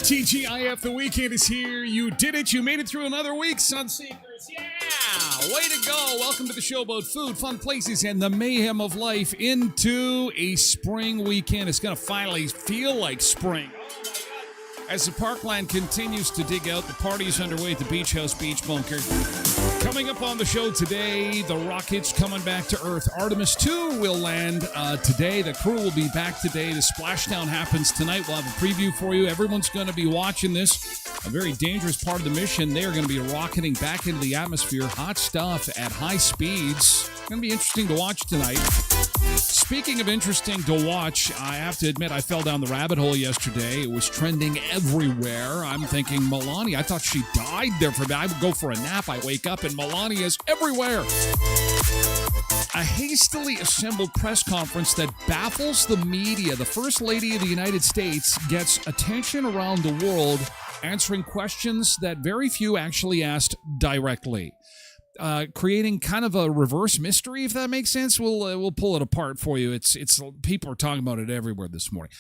TGIF, the weekend is here. You did it. You made it through another week, Sunseekers. Yeah! Way to go. Welcome to the show about food, fun places, and the mayhem of life into a spring weekend. It's going to finally feel like spring. As the Parkland continues to dig out, the party is underway at the Beach House Beach Bunker. Coming up on the show today, the rockets coming back to Earth. Artemis 2 will land today. The crew will be back today. The splashdown happens tonight. We'll have a preview for you. Everyone's going to be watching this. A very dangerous part of the mission. They are going to be rocketing back into the atmosphere. Hot stuff at high speeds. It's going to be interesting to watch tonight. Speaking of interesting to watch, I have to admit I fell down the rabbit hole yesterday. It was trending everywhere. I'm thinking Melania. I thought she died there for that. I would go for a nap. I wake up and Melania's everywhere. A hastily assembled press conference that baffles the media. The First Lady of the United States gets attention around the world answering questions that very few actually asked directly. Creating kind of a reverse mystery, if that makes sense. We'll pull it apart for you. It's people are talking about it everywhere this morning.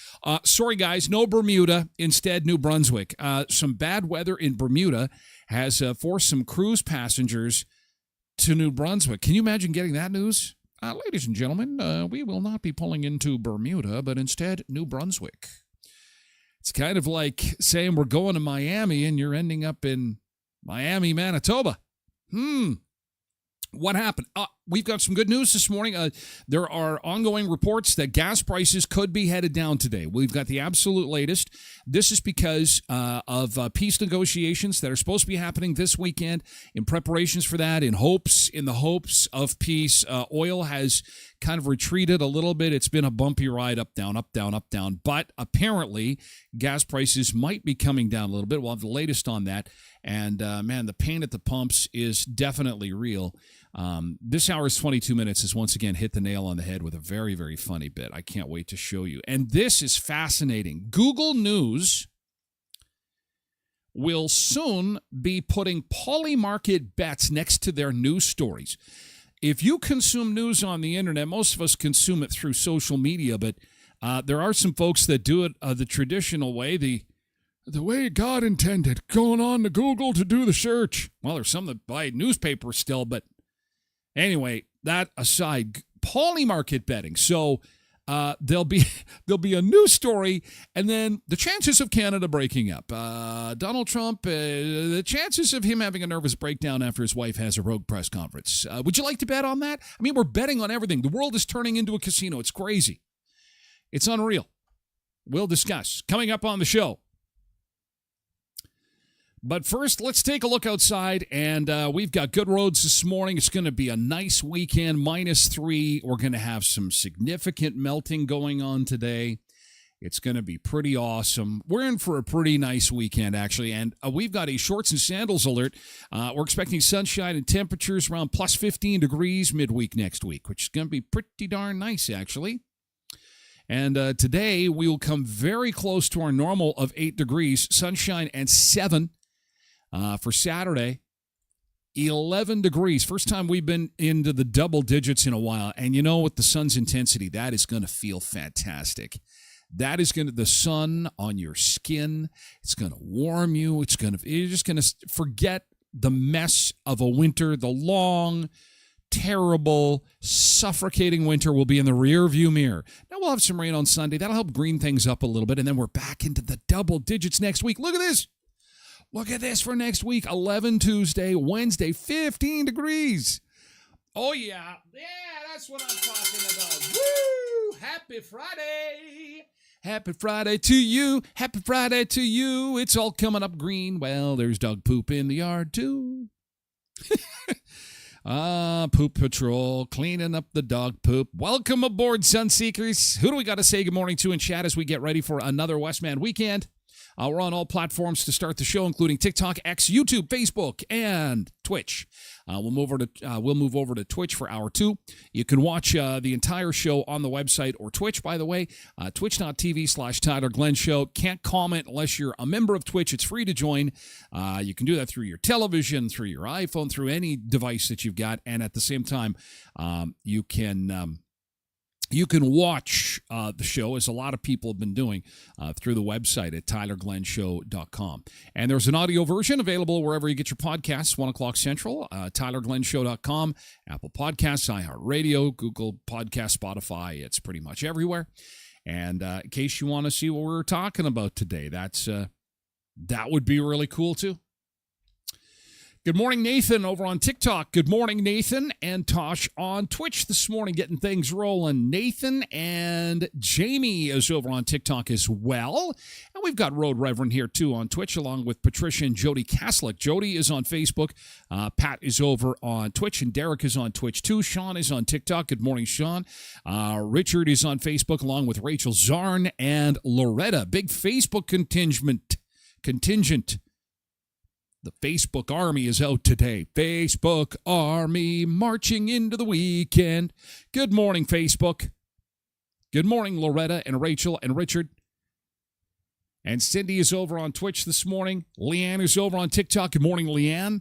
Sorry guys, no Bermuda, instead New Brunswick. Some bad weather in Bermuda has forced some cruise passengers to New Brunswick. Can you imagine getting that news? Ladies and gentlemen, we will not be pulling into Bermuda, but instead New Brunswick. It's kind of like saying we're going to Miami and you're ending up in Miami, Manitoba. What happened? We've got some good news this morning. There are ongoing reports that gas prices could be headed down today. We've got the absolute latest. This is because of peace negotiations that are supposed to be happening this weekend. In preparations for that, in the hopes of peace, oil has kind of retreated a little bit. It's been a bumpy ride, up, down, up, down, up, down. But apparently, gas prices might be coming down a little bit. We'll have the latest on that. And, man, the pain at the pumps is definitely real. This hour's 22 minutes has once again hit the nail on the head with a very, very funny bit. I can't wait to show you. And this is fascinating. Google News will soon be putting Polymarket bets next to their news stories. If you consume news on the internet, most of us consume it through social media, but there are some folks that do it the traditional way, the way God intended, going on to Google to do the search. Well, there's some that buy newspapers still, but anyway, that aside, Polymarket betting. So there'll be a news story, and then the chances of Canada breaking up. Donald Trump, the chances of him having a nervous breakdown after his wife has a rogue press conference. Would you like to bet on that? I mean, we're betting on everything. The world is turning into a casino. It's crazy. It's unreal. We'll discuss coming up on the show. But first, let's take a look outside, and we've got good roads this morning. It's going to be a nice weekend, -3. We're going to have some significant melting going on today. It's going to be pretty awesome. We're in for a pretty nice weekend, actually, and we've got a shorts and sandals alert. We're expecting sunshine and temperatures around plus 15 degrees midweek next week, which is going to be pretty darn nice, actually. And today, we will come very close to our normal of 8 degrees, sunshine and 7. For Saturday, 11 degrees. First time we've been into the double digits in a while. And you know, with the sun's intensity, that is going to feel fantastic. That is going to, the sun on your skin, it's going to warm you. You're just going to forget the mess of a winter. The long, terrible, suffocating winter will be in the rear view mirror. Now we'll have some rain on Sunday. That'll help green things up a little bit. And then we're back into the double digits next week. Look at this. Look at this for next week, 11 Tuesday, Wednesday, 15 degrees. Oh, yeah. Yeah, that's what I'm talking about. Woo! Happy Friday. Happy Friday to you. Happy Friday to you. It's all coming up green. Well, there's dog poop in the yard, too. Poop Patrol, cleaning up the dog poop. Welcome aboard, Sunseekers. Who do we got to say good morning to in chat as we get ready for another Westman weekend? We're on all platforms to start the show, including TikTok, X, YouTube, Facebook, and Twitch. We'll move over to Twitch for hour 2. You can watch the entire show on the website or Twitch, by the way, twitch.tv/Tyler Glen Show. Can't comment unless you're a member of Twitch. It's free to join. You can do that through your television, through your iPhone, through any device that you've got. And at the same time, you can watch the show, as a lot of people have been doing, through the website at tylerglenshow.com. And there's an audio version available wherever you get your podcasts, 1 o'clock Central, tylerglenshow.com, Apple Podcasts, iHeartRadio, Google Podcasts, Spotify. It's pretty much everywhere. And in case you want to see what we're talking about today, that would be really cool, too. Good morning, Nathan, over on TikTok. Good morning, Nathan and Tosh on Twitch this morning, getting things rolling. Nathan and Jamie is over on TikTok as well. And we've got Road Reverend here, too, on Twitch, along with Patricia and Jody Kaslick. Jody is on Facebook. Pat is over on Twitch, and Derek is on Twitch, too. Sean is on TikTok. Good morning, Sean. Richard is on Facebook, along with Rachel Zarn and Loretta. Big Facebook contingent. The Facebook Army is out today. Facebook Army marching into the weekend. Good morning, Facebook. Good morning, Loretta and Rachel and Richard. And Cindy is over on Twitch this morning. Leanne is over on TikTok. Good morning, Leanne.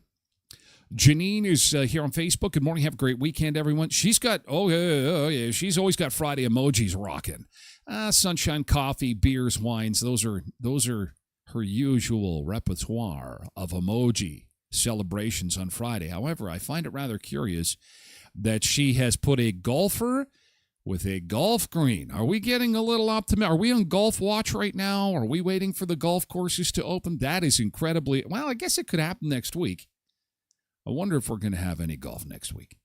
Janine is here on Facebook. Good morning. Have a great weekend, everyone. She's got, she's always got Friday emojis rocking. Sunshine, coffee, beers, wines. Those are her usual repertoire of emoji celebrations on Friday. However, I find it rather curious that she has put a golfer with a golf green. Are we getting a little optimistic? Are we on golf watch right now? Are we waiting for the golf courses to open? That is incredibly... Well, I guess it could happen next week. I wonder if we're going to have any golf next week.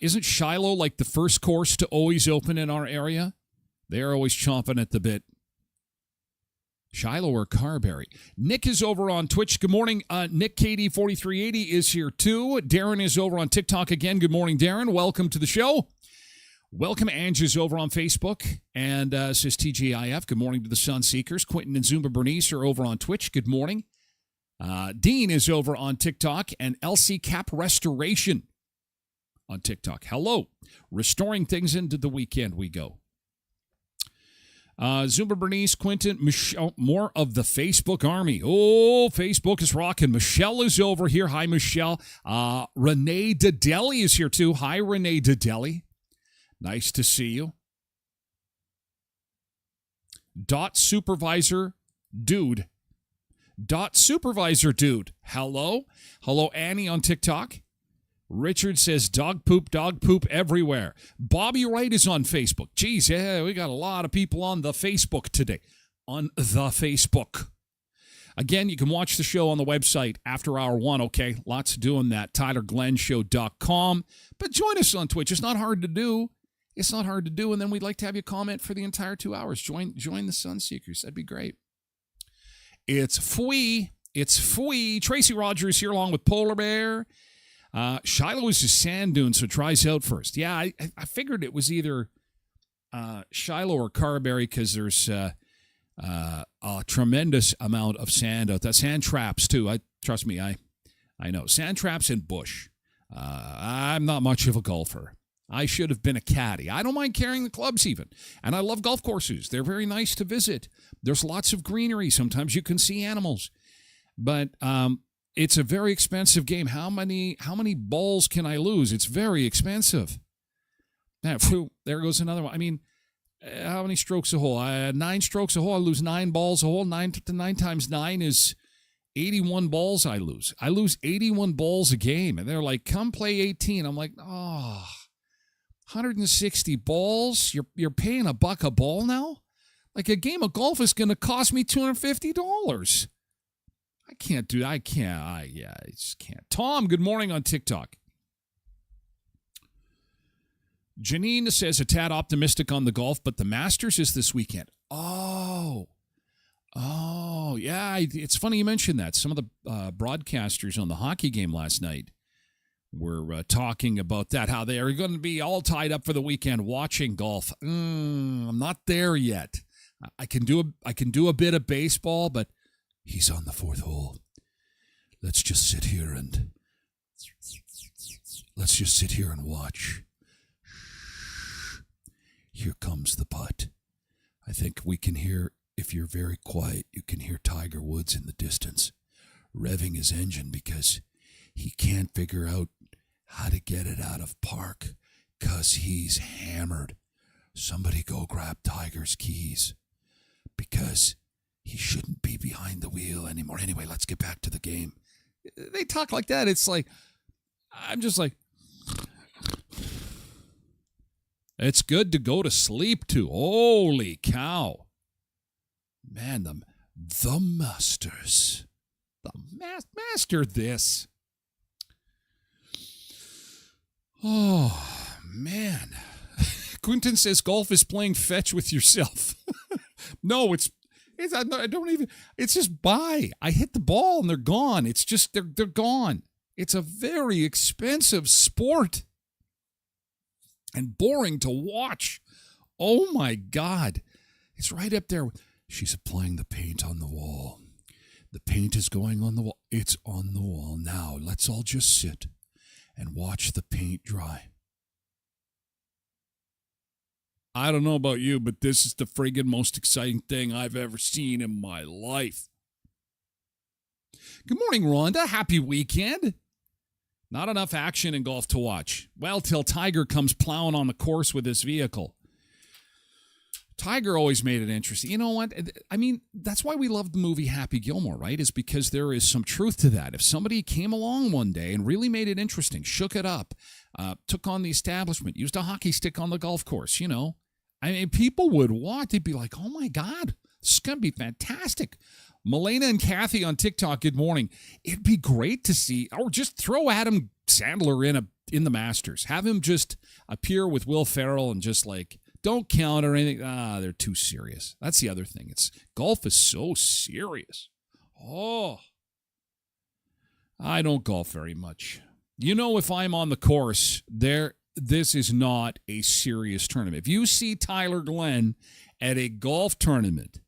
Isn't Shiloh like the first course to always open in our area? They're always chomping at the bit. Shiloh or Carberry. Nick is over on Twitch. Good morning. Nick KD4380 is here too. Darren is over on TikTok again. Good morning, Darren. Welcome to the show. Welcome. Ange is over on Facebook and says TGIF. Good morning to the Sunseekers. Quentin and Zumba Bernice are over on Twitch. Good morning. Dean is over on TikTok and LC Cap Restoration on TikTok. Hello. Restoring things into the weekend we go. Zumba Bernice, Quentin, Michelle, more of the Facebook Army. Oh, Facebook is rocking. Michelle is over here. Hi, Michelle. Renee Dedeli is here, too. Hi, Renee Dedeli. Nice to see you. Supervisor Dude. Supervisor Dude. Hello. Hello, Annie on TikTok. Richard says dog poop everywhere. Bobby Wright is on Facebook. Geez, yeah, we got a lot of people on the Facebook today. On the Facebook. Again, you can watch the show on the website after hour 1, okay? Lots doing that. TylerGlenShow.com. But join us on Twitch. It's not hard to do. And then we'd like to have you comment for the entire 2 hours. Join the Sunseekers. That'd be great. It's Fwee. Tracy Rogers here along with Polar Bear. Shiloh is a sand dune, so tries out first. Yeah, I figured it was either Shiloh or Carberry because there's a tremendous amount of sand out there. Sand traps, too. Trust me, I know. Sand traps and bush. I'm not much of a golfer. I should have been a caddy. I don't mind carrying the clubs even. And I love golf courses. They're very nice to visit. There's lots of greenery. Sometimes you can see animals. But it's a very expensive game. How many balls can I lose? It's very expensive. Now, there goes another one. I mean, how many strokes a hole? 9 strokes a hole. I lose 9 balls a hole. 9 times 9 is 81 balls I lose. I lose 81 balls a game. And they're like, come play 18. I'm like, 160 balls? You're paying $1 a ball now? Like a game of golf is going to cost me $250. I can't do that. I just can't. Tom, good morning on TikTok. Janine says a tad optimistic on the golf, but the Masters is this weekend. Oh, yeah. It's funny you mentioned that. Some of the broadcasters on the hockey game last night were talking about that, how they are going to be all tied up for the weekend watching golf. I'm not there yet. I can do a bit of baseball, but he's on the 4th hole. Let's just sit here and watch. Here comes the putt. I think we can hear, if you're very quiet, you can hear Tiger Woods in the distance revving his engine because he can't figure out how to get it out of park because he's hammered. Somebody go grab Tiger's keys because he shouldn't be behind the wheel anymore. Anyway, let's get back to the game. They talk like that. It's like, I'm just like, it's good to go to sleep to. Holy cow. Man, the Masters. The master this. Oh, man. Quinton says golf is playing fetch with yourself. No, I don't even, it's just bye. I hit the ball and they're gone. It's just, they're gone. It's a very expensive sport and boring to watch. Oh my God. It's right up there. She's applying the paint on the wall. The paint is going on the wall. It's on the wall now. Let's all just sit and watch the paint dry. I don't know about you, but this is the friggin' most exciting thing I've ever seen in my life. Good morning, Rhonda. Happy weekend. Not enough action in golf to watch. Well, till Tiger comes plowing on the course with his vehicle. Tiger always made it interesting. You know what? I mean, that's why we love the movie Happy Gilmore, right? Is because there is some truth to that. If somebody came along one day and really made it interesting, shook it up, took on the establishment, used a hockey stick on the golf course, you know, I mean, people would watch. They'd be like, oh, my God, this is going to be fantastic. Milena and Kathy on TikTok, good morning. It'd be great to see, or just throw Adam Sandler in the Masters. Have him just appear with Will Ferrell and just like, don't count or anything. They're too serious. That's the other thing. Golf is so serious. Oh, I don't golf very much. You know, if I'm on the course, this is not a serious tournament. If you see Tyler Glen at a golf tournament,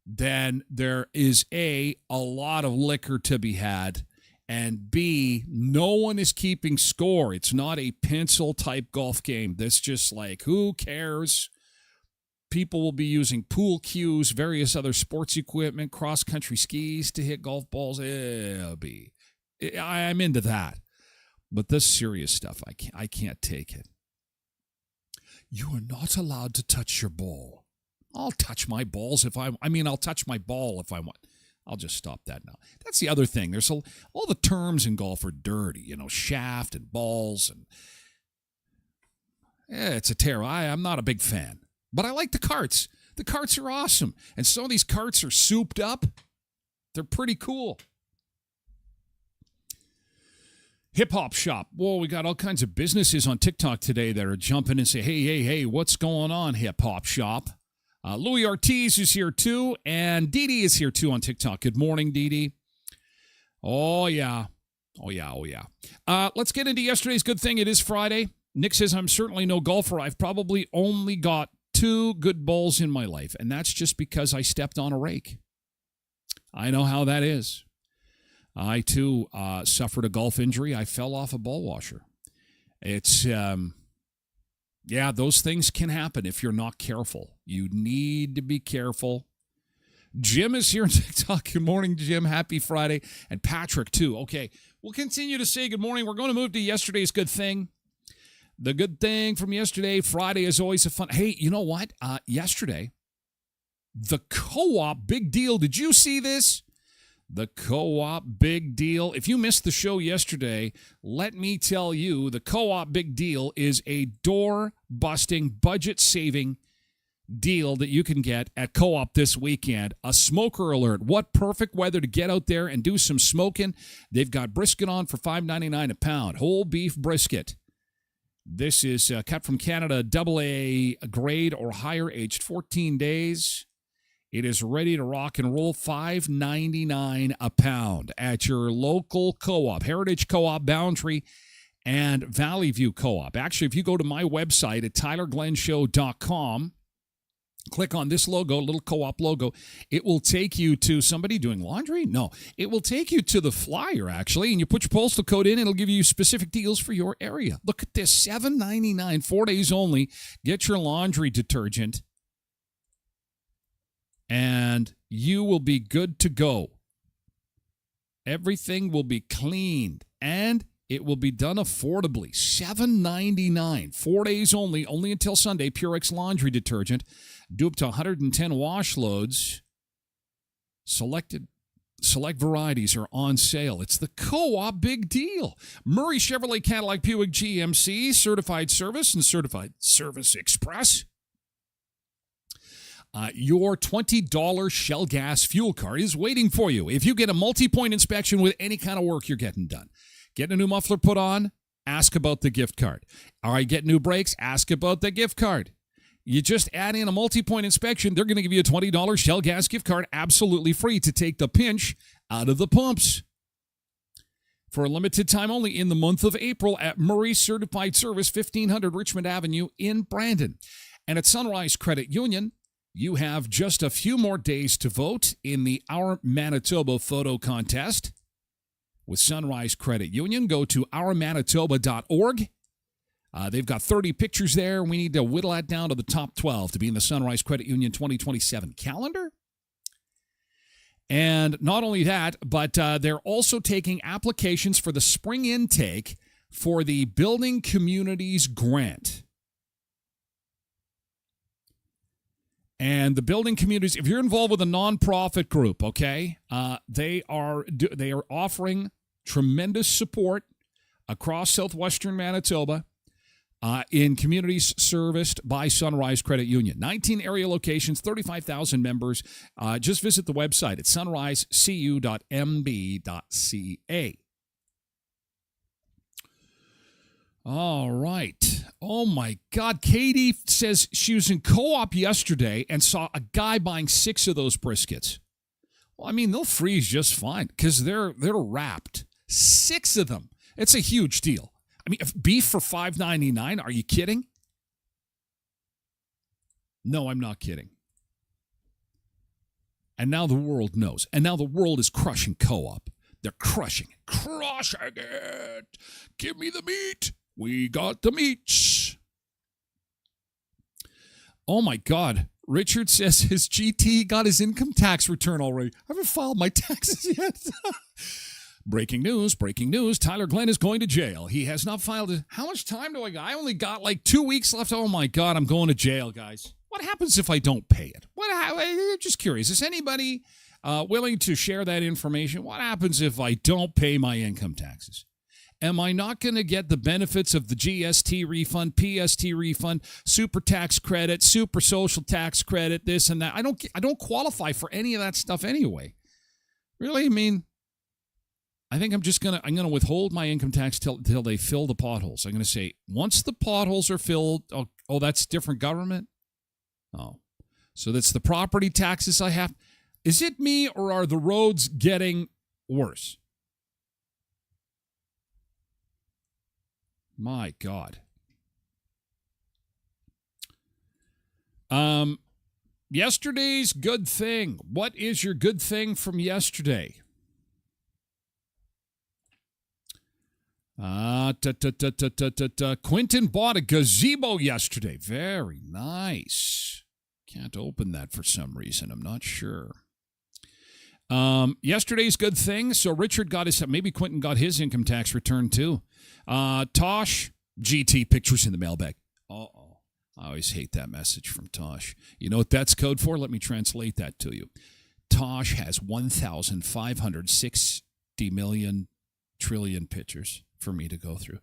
then there is a lot of liquor to be had, and B, no one is keeping score. It's not a pencil-type golf game. That's just like, who cares? People will be using pool cues, various other sports equipment, cross-country skis to hit golf balls. I'm into that. But this serious stuff, I can't take it. You are not allowed to touch your ball. I'll touch my balls if I'll touch my ball if I want. I'll just stop that now. That's the other thing. There's all the terms in golf are dirty, shaft and balls, and it's a terror. I'm not a big fan, but I like the carts. The carts are awesome, and some of these carts are souped up. They're pretty cool. Hip Hop Shop. Whoa, we got all kinds of businesses on TikTok today that are jumping and say, hey, what's going on, Hip Hop Shop? Louis Ortiz is here too, and Dee Dee is here too on TikTok. Good morning, Dee Dee. Oh, yeah. Let's get into yesterday's good thing. It is Friday. Nick says, I'm certainly no golfer. I've probably only got 2 good balls in my life, and that's just because I stepped on a rake. I know how that is. I, too, suffered a golf injury. I fell off a ball washer. It's... Yeah, those things can happen if you're not careful. You need to be careful. Jim is here on TikTok. Good morning, Jim. Happy Friday. And Patrick, too. Okay, we'll continue to say good morning. We're going to move to yesterday's good thing. The good thing from yesterday. Friday is always a fun... Hey, you know what? Yesterday, the Co-op big deal. Did you see this? The Co-op big deal. If you missed the show yesterday, let me tell you, the Co-op big deal is a door-busting, budget-saving deal that you can get at Co-op this weekend. A smoker alert. What perfect weather to get out there and do some smoking. They've got brisket on for $5.99 a pound. Whole beef brisket. This is cut from Canada, AA grade or higher, aged 14 days. It is ready to rock and roll, $5.99 a pound at your local co-op, Heritage Co-op, Boundary, and Valley View Co-op. Actually, if you go to my website at tylerglenshow.com, click on this logo, little co-op logo, it will take you to somebody doing laundry? No, it will take you to the flyer, actually, and you put your postal code in, it'll give you specific deals for your area. Look at this, $7.99, 4 days only. Get your laundry detergent, and you will be good to go. Everything will be cleaned, and it will be done affordably. $7.99, 4 days only until Sunday. Purex laundry detergent. Do up to 110 wash loads. Select varieties are on sale. It's the Co-op big deal. Murray Chevrolet Cadillac Buick GMC, certified service and certified service express. Your $20 Shell gas fuel card is waiting for you. If you get a multi-point inspection with any kind of work you're getting done, get a new muffler put on, ask about the gift card. All right, get new brakes, ask about the gift card. You just add in a multi-point inspection, they're going to give you a $20 Shell gas gift card absolutely free to take the pinch out of the pumps. For a limited time only in the month of April at Murray Certified Service, 1500 Richmond Avenue in Brandon. And at Sunrise Credit Union, you have just a few more days to vote in the Our Manitoba photo contest. With Sunrise Credit Union, go to ourmanitoba.org. They've got 30 pictures there. We need to whittle that down to the top 12 to be in the Sunrise Credit Union 2027 calendar. And not only that, but they're also taking applications for the spring intake for the Building Communities Grant. And the building communities, if you're involved with a nonprofit group, okay, they are offering tremendous support across southwestern Manitoba in communities serviced by Sunrise Credit Union. 19 area locations, 35,000 members. Just visit the website at sunrisecu.mb.ca. All right. Oh, my God. Katie says she was in Co-op yesterday and saw a guy buying 6 of those briskets. Well, I mean, they'll freeze just fine because they're wrapped. 6 of them. It's a huge deal. I mean, beef for $5.99, are you kidding? No, I'm not kidding. And now the world knows. And now the world is crushing Co-op. They're crushing it. Crushing it. Give me the meat. We got the meats. Oh, my God. Richard says his GT got his income tax return already. I haven't filed my taxes yet. Breaking news. Tyler Glen is going to jail. He has not filed it. How much time do I got? I only got like 2 weeks left. Oh, my God. I'm going to jail, guys. What happens if I don't pay it? I'm just curious. Is anybody willing to share that information. What happens if I don't pay my income taxes? Am I not going to get the benefits of the GST refund, PST refund, super tax credit, super social tax credit, this and that? I don't qualify for any of that stuff anyway. Really? I mean, I think I'm going to withhold my income tax till they fill the potholes. I'm going to say, once the potholes are filled, oh, that's different government? Oh. So that's the property taxes I have. Is it me, or are the roads getting worse? My God. Yesterday's good thing. What is your good thing from yesterday? Quentin bought a gazebo yesterday. Very nice. Can't open that for some reason. I'm not sure. Yesterday's good thing. So Richard got maybe Quentin got his income tax return too. Tosh, GT pictures in the mailbag. Uh-oh. I always hate that message from Tosh. You know what that's code for? Let me translate that to you. Tosh has 1,560 million trillion pictures for me to go through.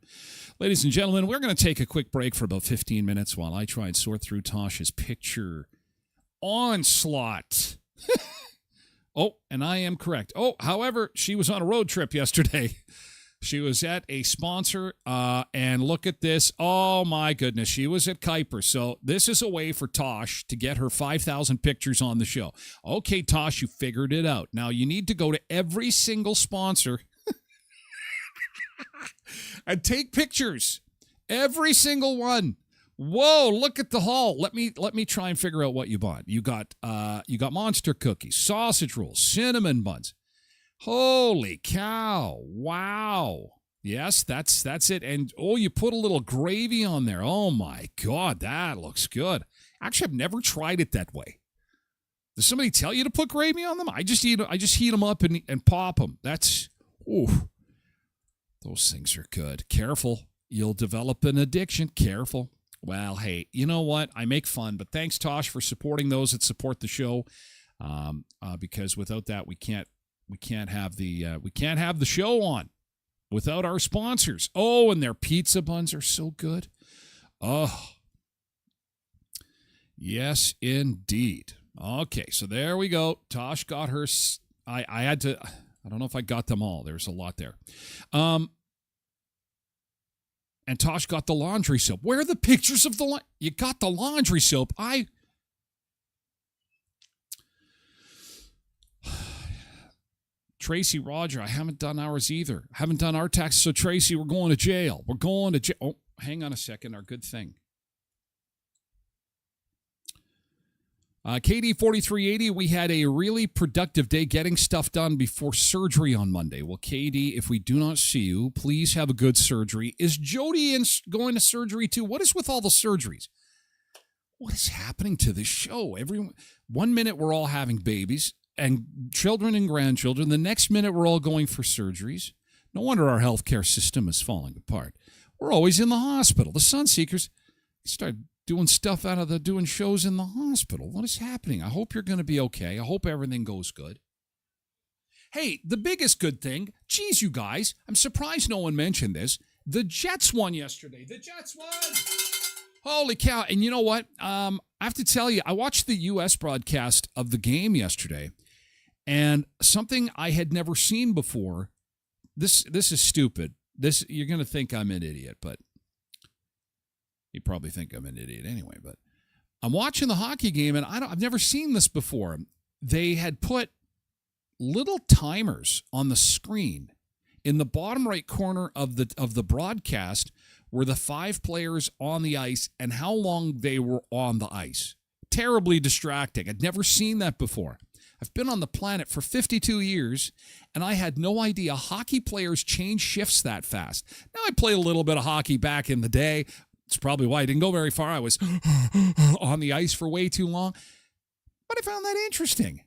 Ladies and gentlemen, we're going to take a quick break for about 15 minutes while I try and sort through Tosh's picture onslaught. Oh, and I am correct. Oh, however, she was on a road trip yesterday. She was at a sponsor, and look at this. Oh, my goodness. She was at Kuiper. So this is a way for Tosh to get her 5,000 pictures on the show. Okay, Tosh, you figured it out. Now, you need to go to every single sponsor and take pictures. Every single one. Whoa, look at the haul. Let me try and figure out what you bought. You got monster cookies, sausage rolls, cinnamon buns. Holy cow. Wow. Yes, that's it. And you put a little gravy on there. Oh my God, that looks good. Actually, I've never tried it that way. Does somebody tell you to put gravy on them? I just heat them up and pop them. Those things are good. Careful. You'll develop an addiction. Careful. Well, hey, you know what? I make fun, but thanks, Tosh, for supporting those that support the show. Because without that, we can't have the show on without our sponsors. Oh, and their pizza buns are so good. Oh, yes, indeed. Okay, so there we go. Tosh got her. I had to. I don't know if I got them all. There's a lot there. And Tosh got the laundry soap. Where are the pictures of the you got the laundry soap? Tracy, Roger, I haven't done ours either. I haven't done our taxes. So, Tracy, we're going to jail. We're going to jail. Oh, hang on a second. Our good thing. KD4380, we had a really productive day getting stuff done before surgery on Monday. Well, KD, if we do not see you, please have a good surgery. Is Jody going to surgery too? What is with all the surgeries? What is happening to this show? 1 minute we're all having babies and children and grandchildren. The next minute we're all going for surgeries. No wonder our healthcare system is falling apart. We're always in the hospital. The Sunseekers started doing shows in the hospital. What is happening? I hope you're going to be okay. I hope everything goes good. Hey, the biggest good thing, geez, you guys, I'm surprised no one mentioned this. The Jets won yesterday. The Jets won. Holy cow. And you know what? I have to tell you, I watched the U.S. broadcast of the game yesterday, and something I had never seen before. This is stupid. You're going to think I'm an idiot, but you probably think I'm an idiot anyway, but I'm watching the hockey game, and I've never seen this before. They had put little timers on the screen in the bottom right corner of the broadcast were the 5 players on the ice and how long they were on the ice. Terribly distracting. I'd never seen that before. I've been on the planet for 52 years, and I had no idea hockey players change shifts that fast. Now, I played a little bit of hockey back in the day. It's probably why I didn't go very far. I was on the ice for way too long. But I found that interesting.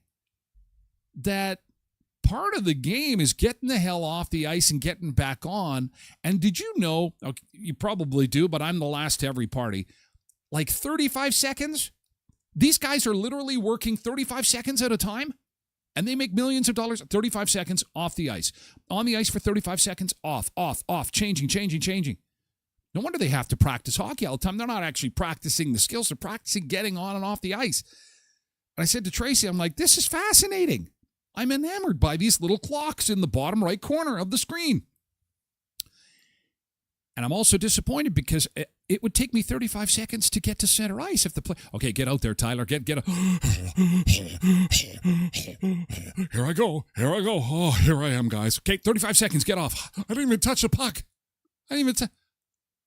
That part of the game is getting the hell off the ice and getting back on. And did you know, you probably do, but I'm the last to every party, like 35 seconds? These guys are literally working 35 seconds at a time? And they make millions of dollars. 35 seconds off the ice. On the ice for 35 seconds, off, changing. No wonder they have to practice hockey all the time. They're not actually practicing the skills. They're practicing getting on and off the ice. And I said to Tracy, I'm like, this is fascinating. I'm enamored by these little clocks in the bottom right corner of the screen. And I'm also disappointed because it would take me 35 seconds to get to center ice if the play. Okay, get out there, Tyler. Get. Here I go. Oh, here I am, guys. Okay, 35 seconds. Get off. I didn't even touch the puck.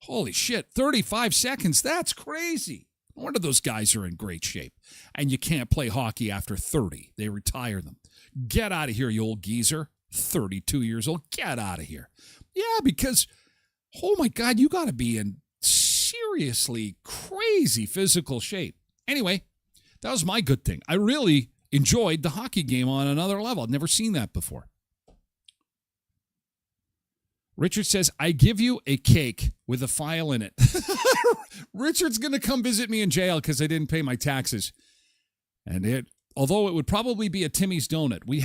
Holy shit, 35 seconds. That's crazy. No wonder those guys are in great shape. And you can't play hockey after 30. They retire them. Get out of here, you old geezer. 32 years old. Get out of here. Yeah, because, oh my God, you got to be in seriously crazy physical shape. Anyway, that was my good thing. I really enjoyed the hockey game on another level. I've never seen that before. Richard says, I give you a cake with a file in it. Richard's going to come visit me in jail because I didn't pay my taxes. And although it would probably be a Timmy's donut, we're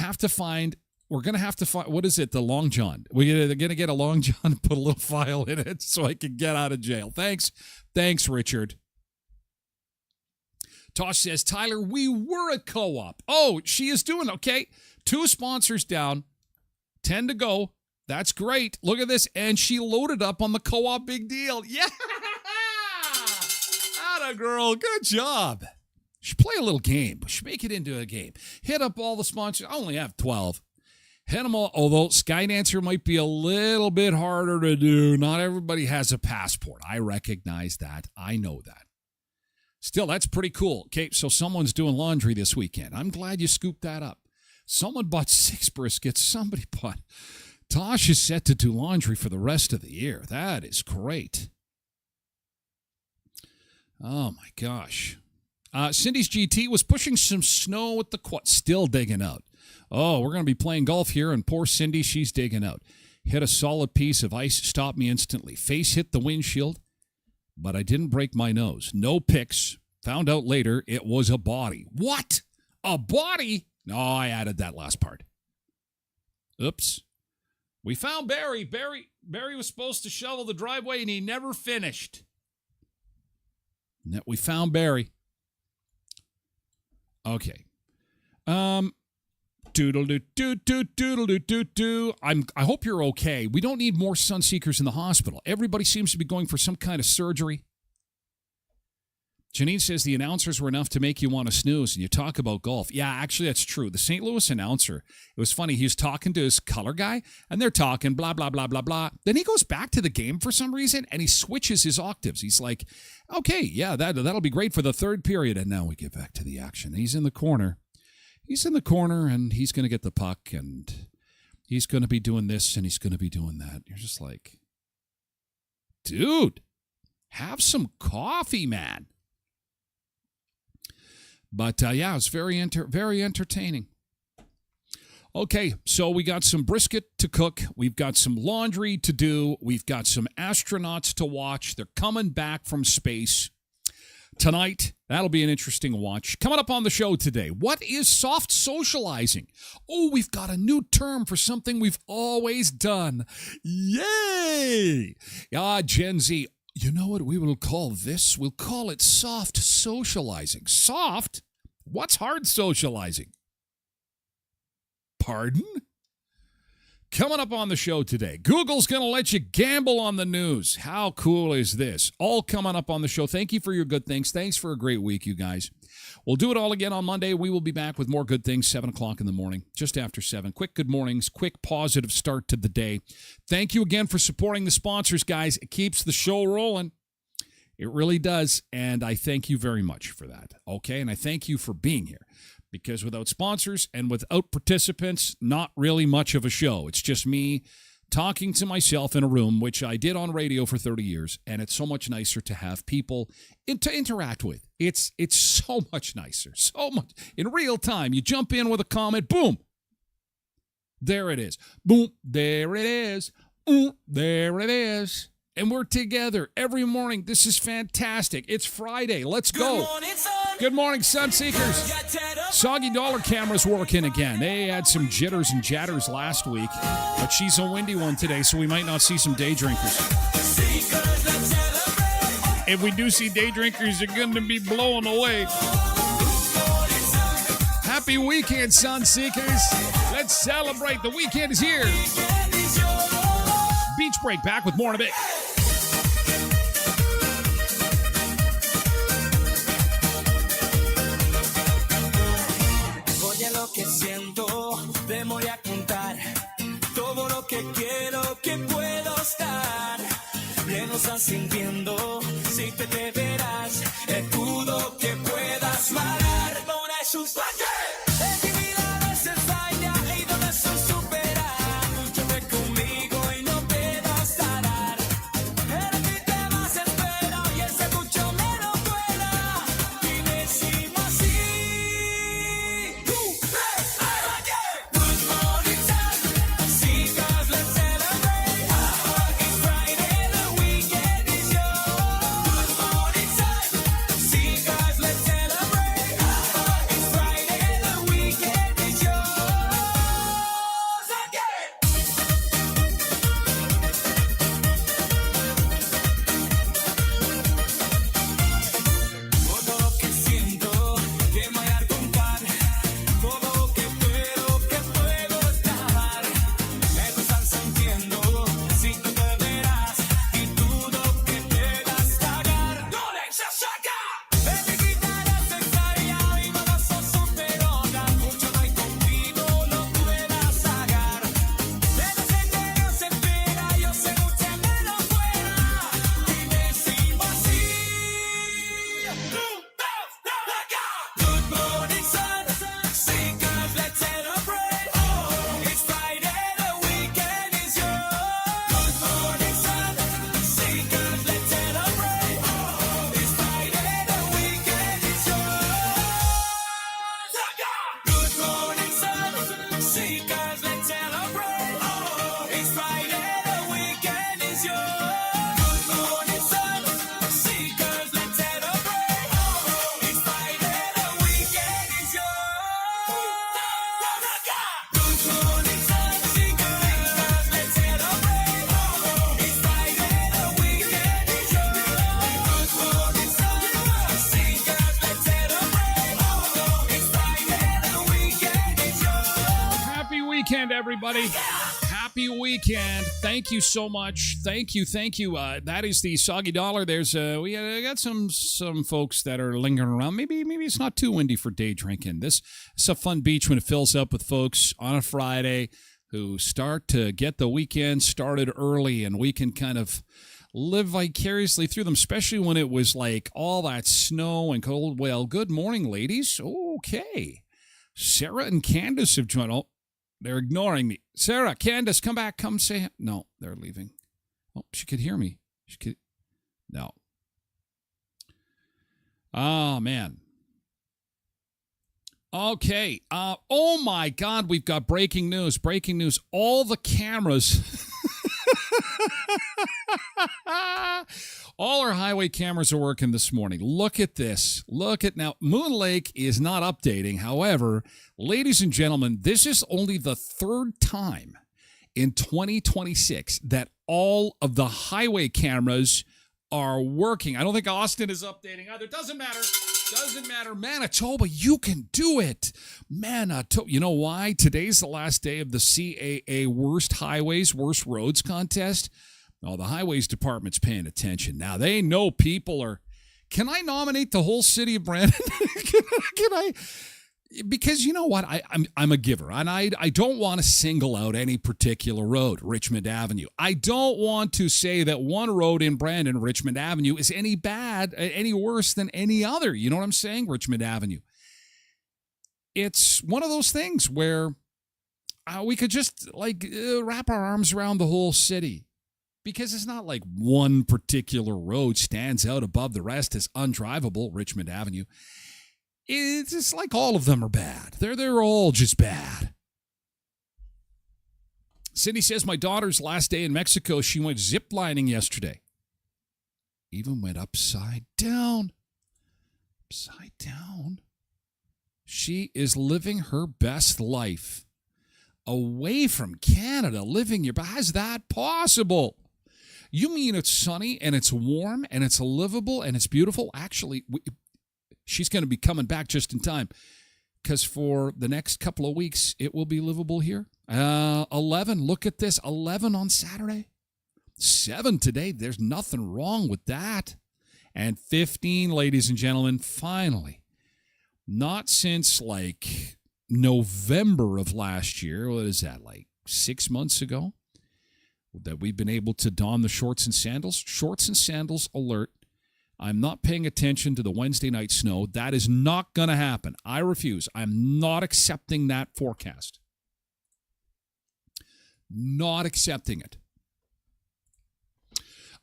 going to have to find, what is it, the Long John? We're going to get a Long John and put a little file in it so I can get out of jail. Thanks, Richard. Tosh says, Tyler, we were a co-op. Oh, she is doing okay. 2 sponsors down, 10 to go. That's great. Look at this. And she loaded up on the co-op big deal. Yeah. Atta girl. Good job. Should play a little game. Should make it into a game. Hit up all the sponsors. I only have 12. Hit them all. Although Skydancer might be a little bit harder to do. Not everybody has a passport. I recognize that. I know that. Still, that's pretty cool. Okay, so someone's doing laundry this weekend. I'm glad you scooped that up. Someone bought 6 briskets. Somebody bought... Tosh is set to do laundry for the rest of the year. That is great. Oh, my gosh. Cindy's GT was pushing some snow at the quad. Still digging out. Oh, we're going to be playing golf here, and poor Cindy, she's digging out. Hit a solid piece of ice, stopped me instantly. Face hit the windshield, but I didn't break my nose. No picks. Found out later it was a body. What? A body? No, I added that last part. Oops. We found Barry. Barry was supposed to shovel the driveway, and he never finished. We found Barry. Okay. Doodle-doo-doo-doo-doo-doo-doo-doo. I hope you're okay. We don't need more Sunseekers in the hospital. Everybody seems to be going for some kind of surgery. Janine says the announcers were enough to make you want to snooze, and you talk about golf. Yeah, actually, that's true. The St. Louis announcer, it was funny. He was talking to his color guy, and they're talking blah, blah, blah, blah, blah. Then he goes back to the game for some reason, and he switches his octaves. He's like, okay, yeah, that'll be great for the third period. And now we get back to the action. He's in the corner. And he's going to get the puck, and he's going to be doing this, and he's going to be doing that. You're just like, dude, have some coffee, man. But, yeah, it's very entertaining. Okay, so we got some brisket to cook. We've got some laundry to do. We've got some astronauts to watch. They're coming back from space tonight. That'll be an interesting watch. Coming up on the show today, what is soft socializing? Oh, we've got a new term for something we've always done. Yay! Gen Z. You know what we will call this? We'll call it soft socializing. Soft? What's hard socializing? Pardon? Coming up on the show today, Google's going to let you gamble on the news. How cool is this? All coming up on the show. Thank you for your good things. Thanks for a great week, you guys. We'll do it all again on Monday. We will be back with more good things, 7 o'clock in the morning, just after 7. Quick good mornings, quick positive start to the day. Thank you again for supporting the sponsors, guys. It keeps the show rolling. It really does, and I thank you very much for that, okay? And I thank you for being here, because without sponsors and without participants, not really much of a show. It's just me talking to myself in a room, which I did on radio for 30 years, and it's so much nicer to have people to interact with. It's so much nicer, so much. In real time, you jump in with a comment, boom, there it is. Boom, there it is. There it is. And we're together every morning. This is fantastic. It's Friday. Let's go. Good morning, Good morning, Sunseekers. Soggy Dollar camera's working again. They had some jitters and jatters last week, but she's a windy one today, so we might not see some day drinkers. If we do see day drinkers, they're going to be blown away. Happy weekend, Sunseekers. Let's celebrate. The weekend is here. Beach Break back with more in a bit. Que siento, te voy a contar todo lo que quiero que puedo estar. Me lo estás sintiendo, si te verás, escudo que puedas parar. Por eso es en mi vida a veces falla y no me sé superar. Llévate conmigo y no te vas a dar. El que te más espera y ese mucho menos fuera. Y decimos así. Everybody, happy weekend. Thank you so much. Thank you. That is the Soggy Dollar. There's we got some folks that are lingering around. Maybe it's not too windy for day drinking. This is a fun beach when it fills up with folks on a Friday who start to get the weekend started early, and we can kind of live vicariously through them, especially when it was like all that snow and cold. Well, good morning, ladies. Okay. Sarah and Candace have joined. Oh, they're ignoring me. Sarah, Candace, come back. Come say... No, they're leaving. Oh, she could hear me. She could... No. Oh, man. Okay. Oh, my God. We've got breaking news. Breaking news. All the cameras... All our highway cameras are working this morning. Look at this. Look at now. Moon Lake is not updating. However, ladies and gentlemen, this is only the third time in 2026 that all of the highway cameras are working. I don't think Austin is updating either. Doesn't matter. Doesn't matter. Manitoba, you can do it. Manitoba. You know why? Today's the last day of the CAA Worst Highways, Worst Roads contest. Oh, the Highways Department's paying attention. Now, they know people are... Can I nominate the whole city of Brandon? Can I? Because you know what? I'm a giver, and I don't want to single out any particular road, Richmond Avenue. I don't want to say that one road in Brandon, Richmond Avenue, is any bad, any worse than any other. You know what I'm saying? Richmond Avenue. It's one of those things where we could just wrap our arms around the whole city. Because it's not like one particular road stands out above the rest as undrivable, Richmond Avenue. It's just like all of them are bad. They're all just bad. Cindy says, my daughter's last day in Mexico, she went ziplining yesterday. Even went upside down. Upside down. She is living her best life. Away from Canada, living your best. How's that possible? You mean it's sunny and it's warm and it's livable and it's beautiful? Actually, she's going to be coming back just in time because for the next couple of weeks, it will be livable here. 11, look at this, 11 on Saturday. 7 today, there's nothing wrong with that. And 15, ladies and gentlemen, finally, not since like November of last year, what is that, like 6 months ago, that we've been able to don the shorts and sandals. Shorts and sandals alert. I'm not paying attention to the Wednesday night snow. That is not going to happen. I refuse. I'm not accepting that forecast. Not accepting it.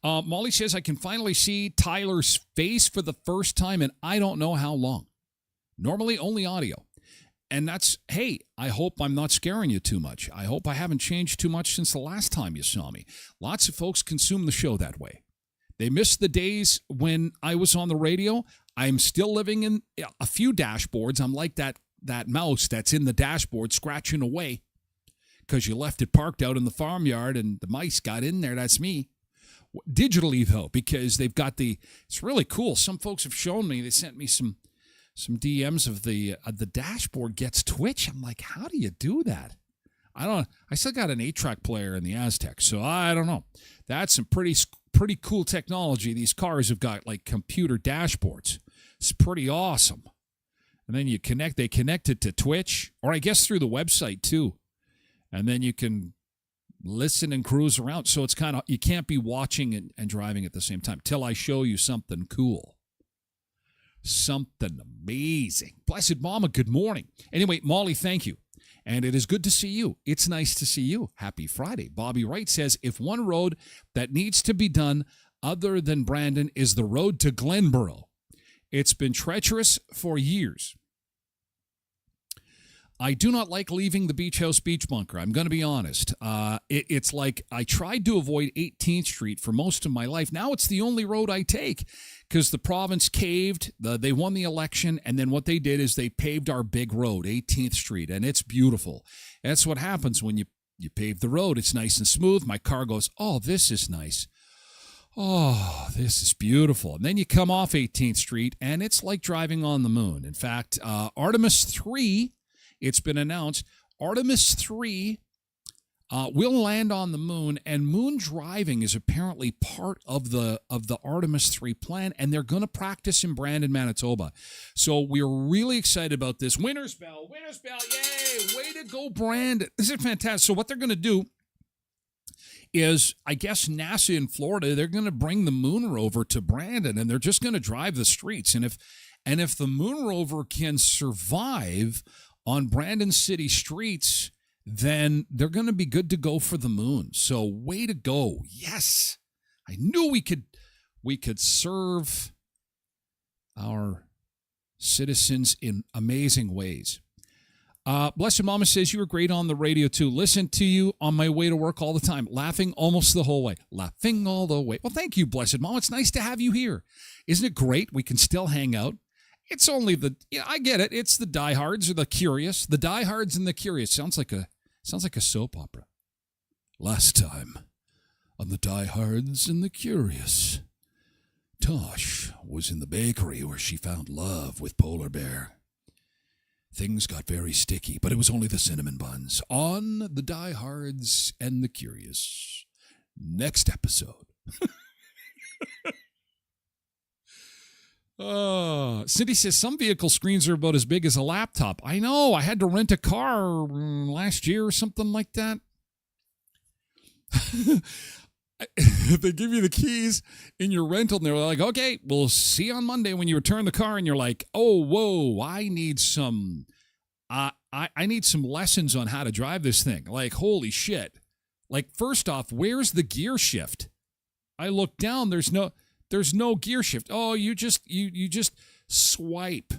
Molly says, I can finally see Tyler's face for the first time in I don't know how long. Normally only audio. And that's, hey, I hope I'm not scaring you too much. I hope I haven't changed too much since the last time you saw me. Lots of folks consume the show that way. They miss the days when I was on the radio. I'm still living in a few dashboards. I'm like that mouse that's in the dashboard scratching away because you left it parked out in the farmyard and the mice got in there. That's me. Digitally, though, because they've got it's really cool. Some folks have shown me, they sent me some DMs of the dashboard gets Twitch. I'm like, how do you do that? I still got an 8-track player in the Aztec, so I don't know. That's some pretty cool technology. These cars have got like computer dashboards. It's pretty awesome. And then they connect it to Twitch, or I guess through the website too. And then you can listen and cruise around. So it's kind of, you can't be watching and driving at the same time till I show you something cool. Something amazing. Blessed Mama, good morning. Anyway, Molly, thank you. And it is good to see you. It's nice to see you. Happy Friday. Bobby Wright says, if one road that needs to be done other than Brandon is the road to Glenboro, it's been treacherous for years. I do not like leaving the Beach House Beach Bunker. I'm going to be honest. It's like I tried to avoid 18th Street for most of my life. Now it's the only road I take because the province caved. They won the election, and then what they did is they paved our big road, 18th Street, and it's beautiful. That's what happens when you pave the road. It's nice and smooth. My car goes, oh, this is nice. Oh, this is beautiful. And then you come off 18th Street, and it's like driving on the moon. In fact, Artemis 3... it's been announced Artemis 3 will land on the moon, and moon driving is apparently part of the Artemis 3 plan, and they're going to practice in Brandon, Manitoba. So we're really excited about this. Winner's bell, yay! Way to go, Brandon. This is fantastic. So what they're going to do is, I guess NASA in Florida, they're going to bring the moon rover to Brandon, and they're just going to drive the streets. And if the moon rover can survive on Brandon City streets, then they're going to be good to go for the moon. So way to go. Yes. I knew we could serve our citizens in amazing ways. Blessed Mama says, you were great on the radio too. Listen to you on my way to work all the time, laughing almost the whole way. Laughing all the way. Well, thank you, Blessed Mama. It's nice to have you here. Isn't it great? We can still hang out. It's only I get it. It's the diehards or the curious. The diehards and the curious. Sounds like a soap opera. Last time on the diehards and the curious, Tosh was in the bakery where she found love with Polar Bear. Things got very sticky, but it was only the cinnamon buns. On the diehards and the curious. Next episode. Cindy says some vehicle screens are about as big as a laptop. I know. I had to rent a car last year or something like that. They give you the keys in your rental, and they're like, okay, we'll see you on Monday when you return the car. And you're like, oh, whoa, I need some lessons on how to drive this thing. Like, holy shit. Like, first off, where's the gear shift? I look down, there's no gear shift. Oh, you just swipe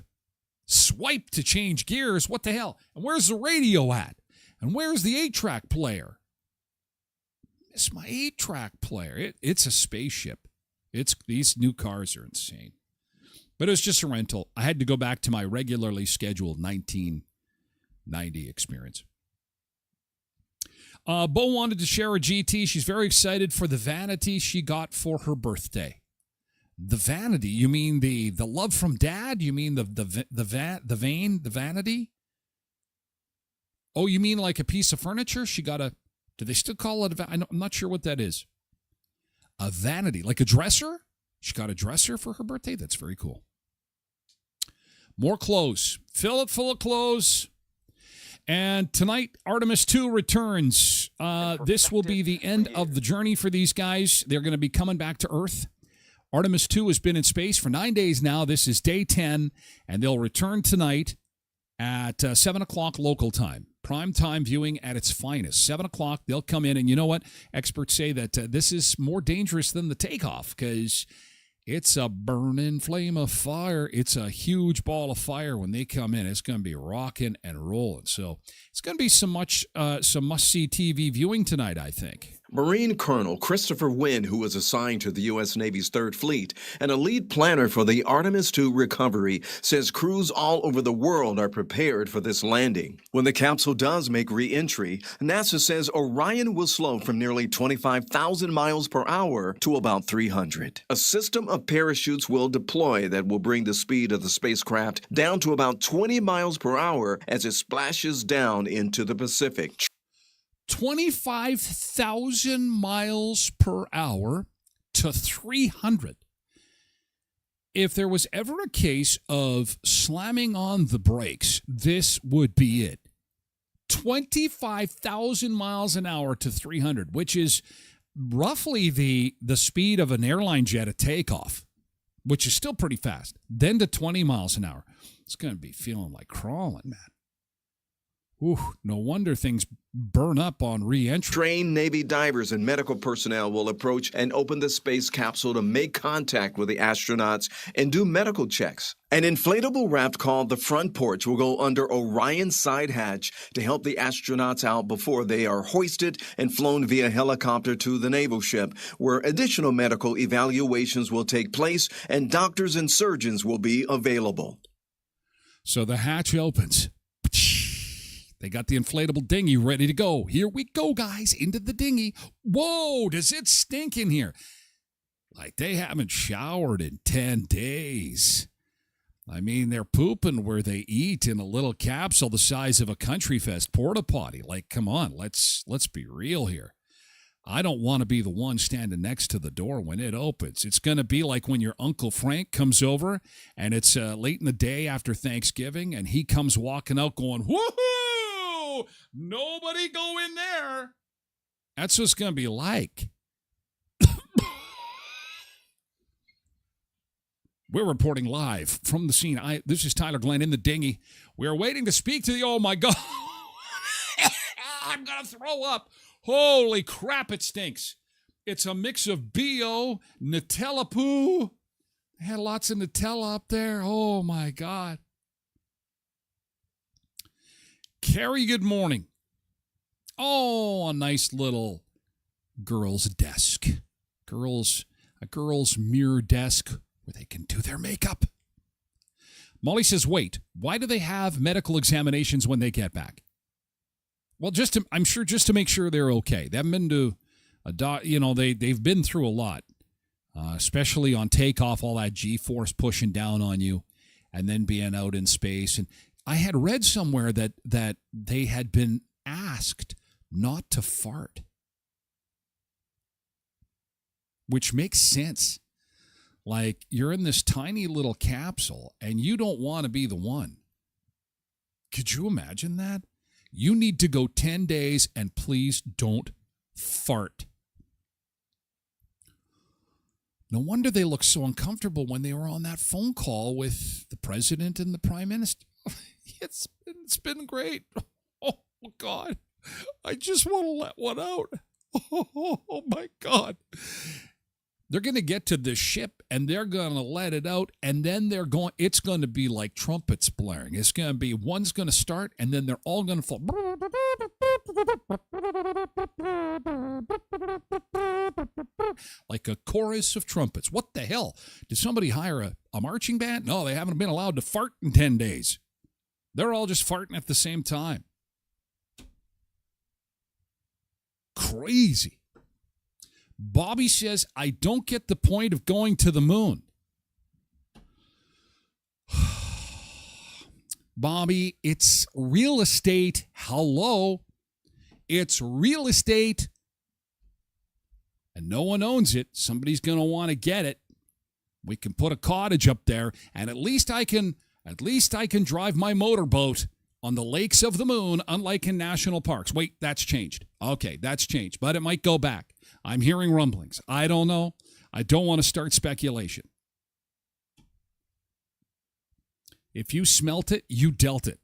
to change gears. What the hell? And where's the radio at? And where's the 8-track player? It's my 8-track player. It's a spaceship. These new cars are insane. But it was just a rental. I had to go back to my regularly scheduled 1990 experience. Bo wanted to share a GT. She's very excited for the vanity she got for her birthday. The vanity? You mean the love from Dad? You mean the vanity? Oh, you mean like a piece of furniture? She got a. Do they still call it I'm not sure what that is. A vanity, like a dresser. She got a dresser for her birthday. That's very cool. More clothes. Fill it full of clothes. And tonight, Artemis 2 returns. This will be the end of the journey for these guys. They're going to be coming back to Earth. Artemis 2 has been in space for 9 days now. This is day 10, and they'll return tonight at 7 o'clock local time. Prime time viewing at its finest. 7 o'clock, they'll come in, and you know what? Experts say that this is more dangerous than the takeoff because it's a burning flame of fire. It's a huge ball of fire when they come in. It's going to be rocking and rolling. So it's going to be some must-see TV viewing tonight, I think. Marine Colonel Christopher Wynn, who was assigned to the U.S. Navy's Third Fleet and a lead planner for the Artemis II recovery, says crews all over the world are prepared for this landing. When the capsule does make re-entry, NASA says Orion will slow from nearly 25,000 miles per hour to about 300. A system of parachutes will deploy that will bring the speed of the spacecraft down to about 20 miles per hour as it splashes down into the Pacific. 25,000 miles per hour to 300. If there was ever a case of slamming on the brakes, this would be it. 25,000 miles an hour to 300, which is roughly the speed of an airline jet at takeoff, which is still pretty fast. Then to 20 miles an hour. It's going to be feeling like crawling, man. Ooh, no wonder things burn up on re-entry. Trained Navy divers and medical personnel will approach and open the space capsule to make contact with the astronauts and do medical checks. An inflatable raft called the Front Porch will go under Orion's side hatch to help the astronauts out before they are hoisted and flown via helicopter to the naval ship, where additional medical evaluations will take place and doctors and surgeons will be available. So the hatch opens. They got the inflatable dinghy ready to go. Here we go, guys, into the dinghy. Whoa, does it stink in here? Like they haven't showered in 10 days. I mean, they're pooping where they eat in a little capsule the size of a Country Fest porta potty. Like, come on, let's be real here. I don't want to be the one standing next to the door when it opens. It's going to be like when your Uncle Frank comes over and it's late in the day after Thanksgiving and he comes walking out going, woohoo! Nobody go in there. That's what it's going to be like. We're reporting live from the scene. This is Tyler Glen in the dinghy. We're waiting to speak to the, oh my God. I'm going to throw up. Holy crap, it stinks. It's a mix of BO, Nutella poo. They had lots of Nutella up there. Oh, my God. Carrie, good morning. Oh, a nice little girl's desk. A girl's mirror desk where they can do their makeup. Molly says, wait, why do they have medical examinations when they get back? Well, I'm sure just to make sure they're okay. They haven't been to they've been through a lot, especially on takeoff, all that G-force pushing down on you and then being out in space. And I had read somewhere that they had been asked not to fart, which makes sense. Like, you're in this tiny little capsule and you don't want to be the one. Could you imagine that? You need to go 10 days and please don't fart. No wonder they looked so uncomfortable when they were on that phone call with the president and the prime minister. It's been great. Oh, God. I just want to let one out. Oh, my God. They're going to get to the ship and they're going to let it out, and then it's going to be like trumpets blaring. It's going to be, one's going to start and then they're all going to fall. like a chorus of trumpets. What the hell? Did somebody hire a marching band? No, they haven't been allowed to fart in 10 days. They're all just farting at the same time. Crazy. Bobby says, I don't get the point of going to the moon. Bobby, it's real estate. Hello. It's real estate. And no one owns it. Somebody's going to want to get it. We can put a cottage up there, and at least I can drive my motorboat on the lakes of the moon, unlike in national parks. Wait, that's changed. Okay, that's changed, but it might go back. I'm hearing rumblings. I don't know. I don't want to start speculation. If you smelt it, you dealt it.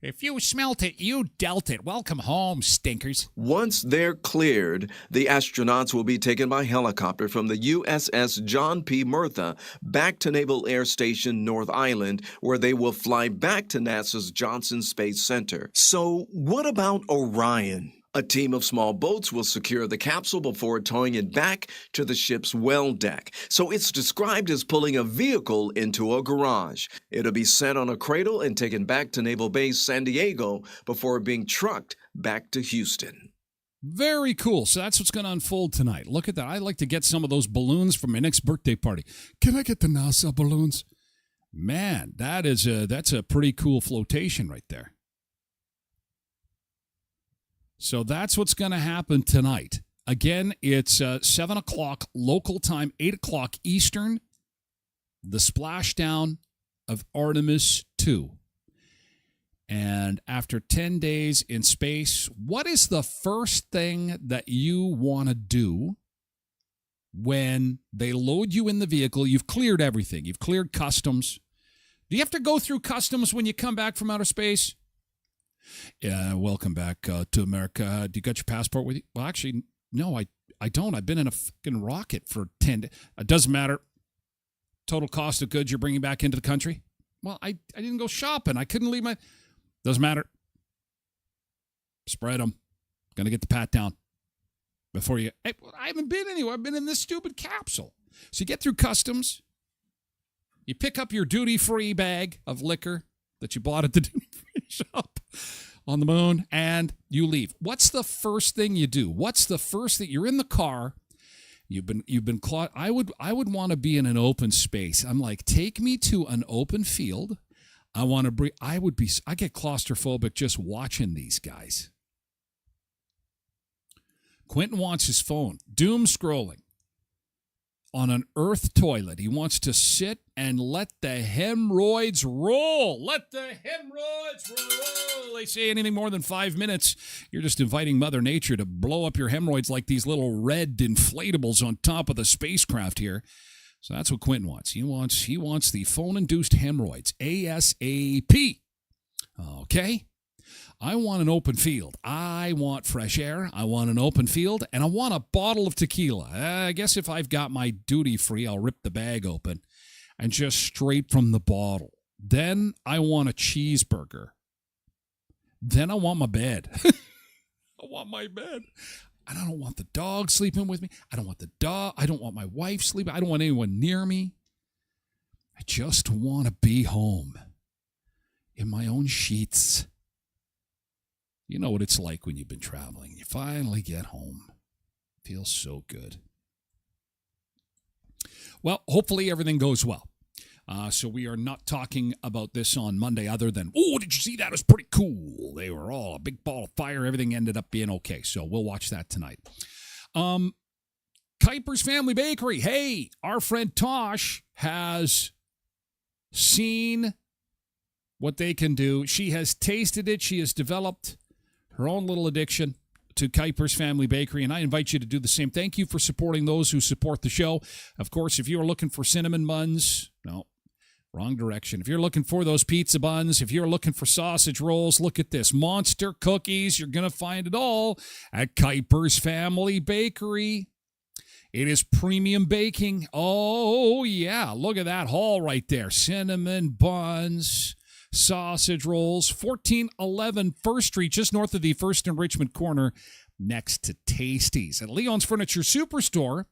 If you smelt it, you dealt it. Welcome home, stinkers. Once they're cleared, the astronauts will be taken by helicopter from the USS John P. Murtha back to Naval Air Station North Island, where they will fly back to NASA's Johnson Space Center. So what about Orion? A team of small boats will secure the capsule before towing it back to the ship's well deck. So it's described as pulling a vehicle into a garage. It'll be set on a cradle and taken back to Naval Base San Diego before being trucked back to Houston. Very cool. So that's what's going to unfold tonight. Look at that. I'd like to get some of those balloons for my next birthday party. Can I get the NASA balloons? Man, that's a pretty cool flotation right there. So that's what's going to happen tonight. Again, it's 7 o'clock local time, 8 o'clock Eastern, the splashdown of Artemis 2. And after 10 days in space, what is the first thing that you want to do when they load you in the vehicle? You've cleared everything. You've cleared customs. Do you have to go through customs when you come back from outer space? Yeah, welcome back to America. Do you got your passport with you? Well, actually, no, I don't. I've been in a fucking rocket for 10 days. It doesn't matter. Total cost of goods you're bringing back into the country? Well, I didn't go shopping. I couldn't leave my... Doesn't matter. Spread them. Gonna get the pat down before you... Hey, I haven't been anywhere. I've been in this stupid capsule. So you get through customs. You pick up your duty-free bag of liquor that you bought at the duty-free shop on the moon, and you leave. What's the first thing you do? What's the first thing? You're in the car. You've been caught. I would want to be in an open space. I'm like, take me to an open field. I want to breathe. I get claustrophobic just watching these guys. Quentin wants his phone. Doom scrolling on an earth toilet. He wants to sit and let the hemorrhoids roll. Let the hemorrhoids roll. They say anything more than 5 minutes, you're just inviting Mother Nature to blow up your hemorrhoids like these little red inflatables on top of the spacecraft here. So that's what Quentin wants. He wants the phone-induced hemorrhoids. ASAP. Okay? I want an open field. I want fresh air. I want an open field. And I want a bottle of tequila. I guess if I've got my duty-free, I'll rip the bag open and just straight from the bottle. Then I want a cheeseburger. Then I want my bed. I want my bed. And I don't want the dog sleeping with me. I don't want the dog. I don't want my wife sleeping. I don't want anyone near me. I just want to be home in my own sheets. You know what it's like when you've been traveling. You finally get home. Feels so good. Well, hopefully everything goes well. So we are not talking about this on Monday other than, oh, did you see that? It was pretty cool. They were all a big ball of fire. Everything ended up being okay. So we'll watch that tonight. Kuiper's Family Bakery. Hey, our friend Tosh has seen what they can do. She has tasted it. She has developed her own little addiction to Kuiper's Family Bakery, and I invite you to do the same. Thank you for supporting those who support the show. Of course, if you are looking for cinnamon buns, no, wrong direction. If you're looking for those pizza buns, if you're looking for sausage rolls, look at this. Monster cookies, you're going to find it all at Kuiper's Family Bakery. It is premium baking. Oh, yeah, look at that haul right there. Cinnamon buns, sausage rolls, 1411 First Street, just north of the First and Richmond corner. next to Tasties. At Leon's Furniture Superstore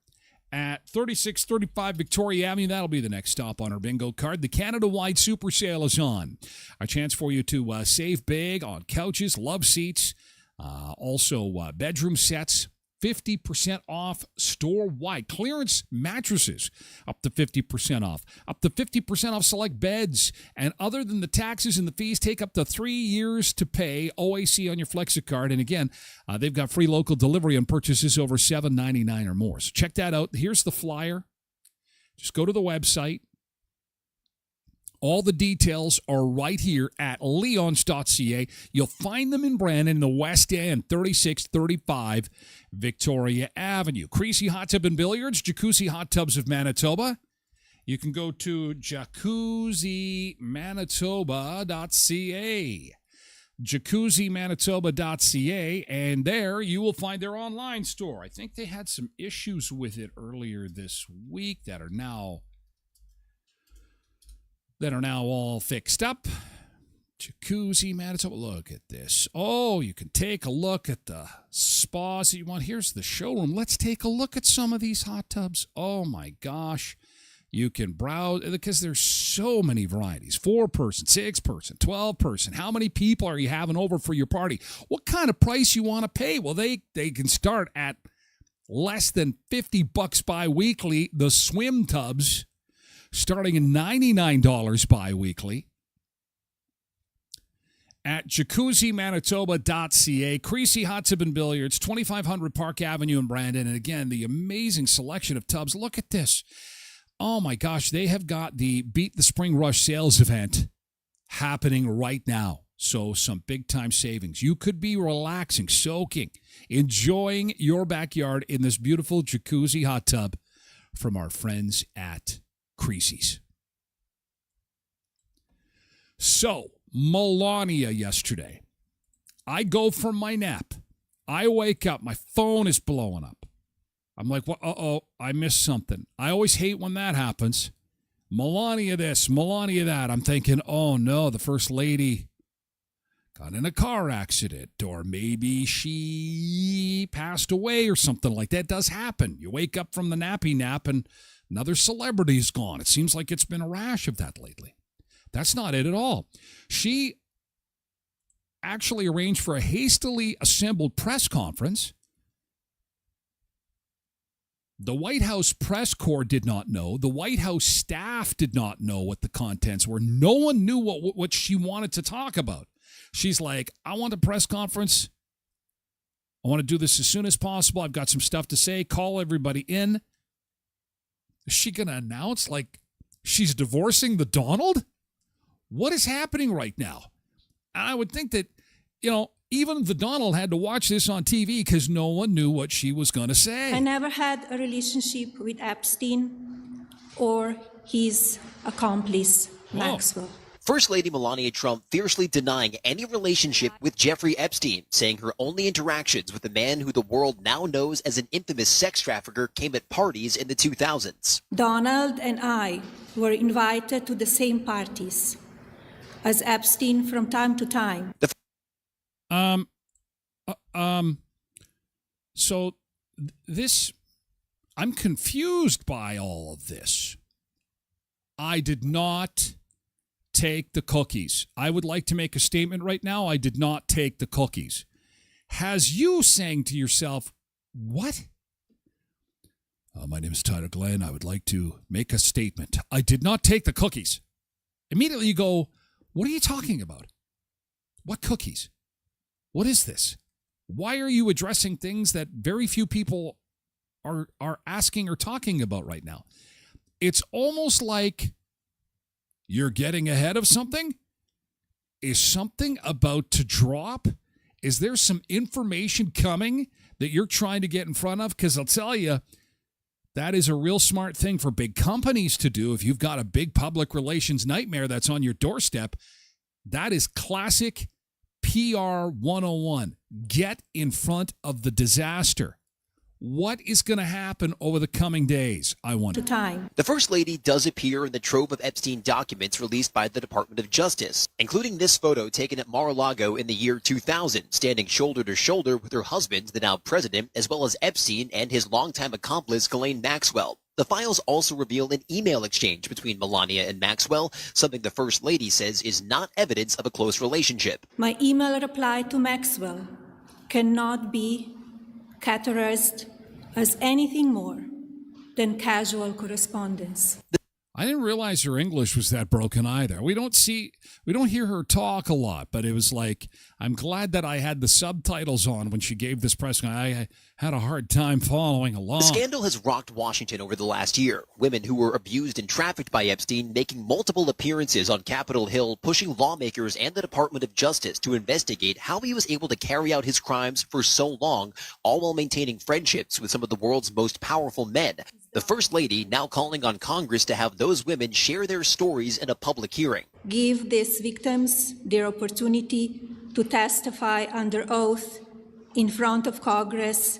at 3635 Victoria Avenue. That'll be the next stop on our bingo card. The Canada-wide super sale is on. A chance for you to save big on couches, love seats, also bedroom sets. 50% off store-wide. Clearance mattresses up to 50% off. Up to 50% off select beds. And other than the taxes and the fees, take up to 3 years to pay OAC on your FlexiCard. And again, they've got free local delivery on purchases over $7.99 or more. So check that out. Here's the flyer. Just go to the website. All the details are right here at leons.ca. You'll find them in Brandon in the West End, 3635 Victoria Avenue. Creasy Hot Tub and Billiards, Jacuzzi Hot Tubs of Manitoba. You can go to jacuzzimanitoba.ca. jacuzzimanitoba.ca, and there you will find their online store. I think they had some issues with it earlier this week that are now all fixed up. Jacuzzi, Manitoba. Look at this. Oh, you can take a look at the spas that you want. Here's the showroom. Let's take a look at some of these hot tubs. Oh, my gosh. You can browse because there's so many varieties. 4-person, 6-person, 12-person. How many people are you having over for your party? What kind of price you want to pay? Well, they can start at less than $50 bi-weekly. The swim tubs starting at $99 bi-weekly at jacuzzimanitoba.ca. Creasy Hot Tub and Billiards, 2500 Park Avenue in Brandon. And again, the amazing selection of tubs. Look at this. Oh my gosh, they have got the Beat the Spring Rush sales event happening right now. So some big-time savings. You could be relaxing, soaking, enjoying your backyard in this beautiful jacuzzi hot tub from our friends at Creasy's. So, Melania yesterday. I go for my nap. I wake up. My phone is blowing up. I'm like, well, uh-oh, I missed something. I always hate when that happens. Melania this, Melania that. I'm thinking, oh, no, the First Lady got in a car accident, or maybe she passed away or something like that. It does happen. You wake up from the nappy nap and another celebrity's gone. It seems like it's been a rash of that lately. That's not it at all. She actually arranged for a hastily assembled press conference. The White House press corps did not know. The White House staff did not know what the contents were. No one knew what she wanted to talk about. She's like, I want a press conference. I want to do this as soon as possible. I've got some stuff to say. Call everybody in. Is she going to announce, like, she's divorcing the Donald? What is happening right now? I would think that, even the Donald had to watch this on TV because no one knew what she was going to say. I never had a relationship with Epstein or his accomplice, Maxwell. First Lady Melania Trump fiercely denying any relationship with Jeffrey Epstein, saying her only interactions with the man who the world now knows as an infamous sex trafficker came at parties in the 2000s. Donald and I were invited to the same parties as Epstein from time to time. So this, I'm confused by all of this. I did not take the cookies. I would like to make a statement right now. I did not take the cookies. Has you saying to yourself, what? My name is Tyler Glen. I would like to make a statement. I did not take the cookies. Immediately you go, what are you talking about? What cookies? What is this? Why are you addressing things that very few people are asking or talking about right now? It's almost like you're getting ahead of something. Is something about to drop? Is there some information coming that you're trying to get in front of? Because I'll tell you, that is a real smart thing for big companies to do. If you've got a big public relations nightmare that's on your doorstep, that is classic PR 101. Get in front of the disaster. What is going to happen over the coming days, I wonder? Time. The First Lady does appear in the trove of Epstein documents released by the Department of Justice, including this photo taken at Mar-a-Lago in the year 2000, standing shoulder to shoulder with her husband, the now president, as well as Epstein and his longtime accomplice, Glen Maxwell. The files also reveal an email exchange between Melania and Maxwell, something the First Lady says is not evidence of a close relationship. My email reply to Maxwell cannot be categorized as anything more than casual correspondence. I didn't realize her English was that broken either. We don't hear her talk a lot, but it was like, I'm glad that I had the subtitles on when she gave this press. I had a hard time following along. The scandal has rocked Washington over the last year. Women who were abused and trafficked by Epstein making multiple appearances on Capitol Hill, pushing lawmakers and the Department of Justice to investigate how he was able to carry out his crimes for so long, all while maintaining friendships with some of the world's most powerful men. The First Lady now calling on Congress to have those women share their stories in a public hearing. Give these victims their opportunity to testify under oath in front of Congress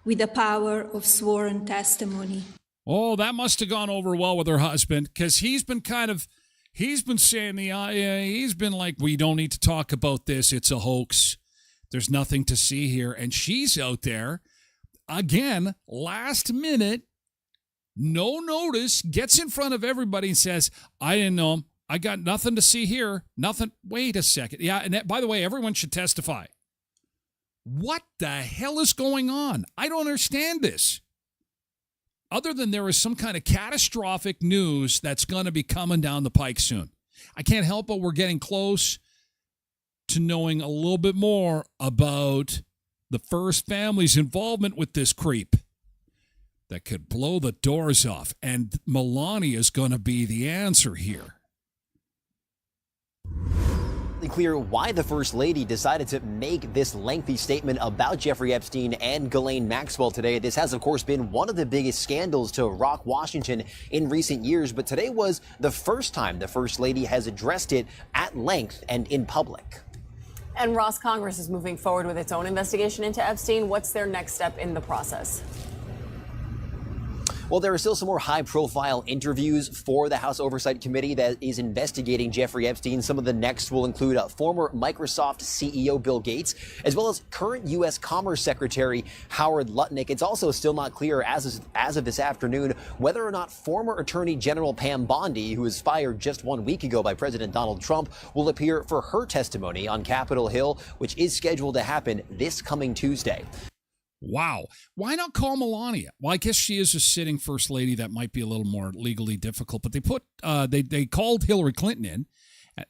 with the power of sworn testimony. Oh, that must have gone over well with her husband, because he's been saying he's been like, we don't need to talk about this. It's a hoax. There's nothing to see here. And she's out there again, last minute, no notice, gets in front of everybody and says, I didn't know him. I got nothing to see here. Nothing. Wait a second. Yeah, and by the way, everyone should testify. What the hell is going on? I don't understand this. Other than there is some kind of catastrophic news that's going to be coming down the pike soon. I can't help but we're getting close to knowing a little bit more about the First family's involvement with this creep that could blow the doors off. And Melania is going to be the answer here. Clear why the First Lady decided to make this lengthy statement about Jeffrey Epstein and Ghislaine Maxwell today. This has, of course, been one of the biggest scandals to rock Washington in recent years, but today was the first time the First Lady has addressed it at length and in public. And Ross, Congress is moving forward with its own investigation into Epstein. What's their next step in the process? Well, there are still some more high-profile interviews for the House Oversight Committee that is investigating Jeffrey Epstein. Some of the next will include former Microsoft CEO Bill Gates, as well as current U.S. Commerce Secretary Howard Lutnick. It's also still not clear, as of this afternoon, whether or not former Attorney General Pam Bondi, who was fired just 1 week ago by President Donald Trump, will appear for her testimony on Capitol Hill, which is scheduled to happen this coming Tuesday. Wow. Why not call Melania? Well, I guess she is a sitting First Lady. That might be a little more legally difficult. But they called Hillary Clinton in.